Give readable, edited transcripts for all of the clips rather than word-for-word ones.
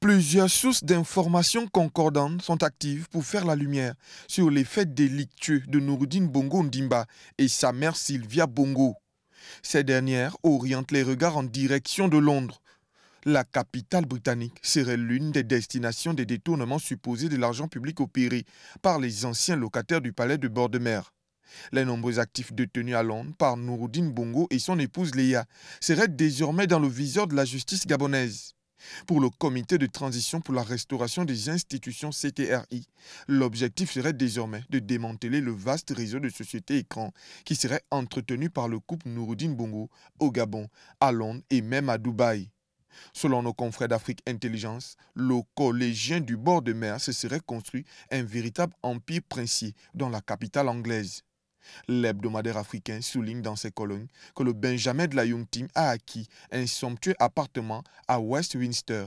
Plusieurs sources d'informations concordantes sont actives pour faire la lumière sur les faits délictueux de Nouroudine Bongo Ndimba et sa mère Sylvia Bongo. Ces dernières orientent les regards en direction de Londres. La capitale britannique serait l'une des destinations des détournements supposés de l'argent public opérés par les anciens locataires du palais de bord de mer. Les nombreux actifs détenus à Londres par Nouroudine Bongo et son épouse Léa seraient désormais dans le viseur de la justice gabonaise. Pour le comité de transition pour la restauration des institutions CTRI, l'objectif serait désormais de démanteler le vaste réseau de sociétés écrans qui serait entretenu par le couple Nouroudine Bongo au Gabon, à Londres et même à Dubaï. Selon nos confrères d'Afrique Intelligence, le collégien du bord de mer se serait construit un véritable empire princier dans la capitale anglaise. L'hebdomadaire africain souligne dans ses colonnes que le Benjamin de la Young-Tim a acquis un somptueux appartement à Westminster,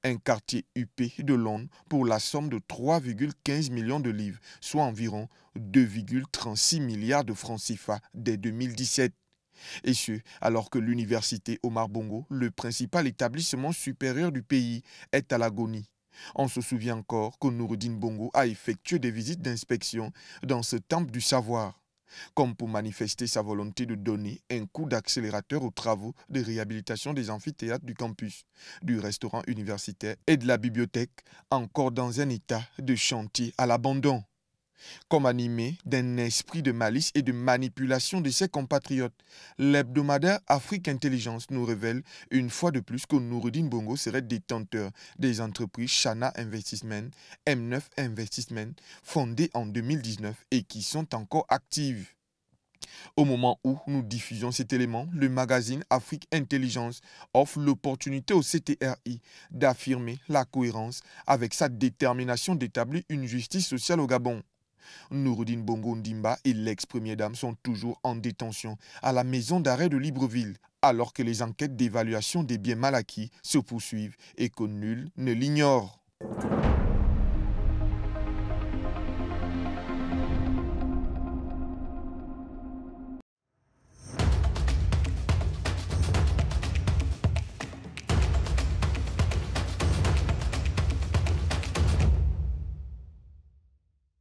un quartier huppé de Londres, pour la somme de 3,15 millions de livres, soit environ 2,36 milliards de francs CFA dès 2017. Et ce, alors que l'université Omar Bongo, le principal établissement supérieur du pays, est à l'agonie. On se souvient encore que Nouroudine Bongo a effectué des visites d'inspection dans ce temple du savoir, comme pour manifester sa volonté de donner un coup d'accélérateur aux travaux de réhabilitation des amphithéâtres du campus, du restaurant universitaire et de la bibliothèque, encore dans un état de chantier à l'abandon. Comme animé d'un esprit de malice et de manipulation de ses compatriotes, l'hebdomadaire Afrique Intelligence nous révèle une fois de plus que Nouroudine Bongo serait détenteur des entreprises Chana Investment, M9 Investment, fondées en 2019 et qui sont encore actives. Au moment où nous diffusons cet élément, le magazine Afrique Intelligence offre l'opportunité au CTRI d'affirmer la cohérence avec sa détermination d'établir une justice sociale au Gabon. Nouroudine Bongo Ndimba et l'ex-première dame sont toujours en détention à la maison d'arrêt de Libreville, alors que les enquêtes d'évaluation des biens mal acquis se poursuivent et que nul ne l'ignore.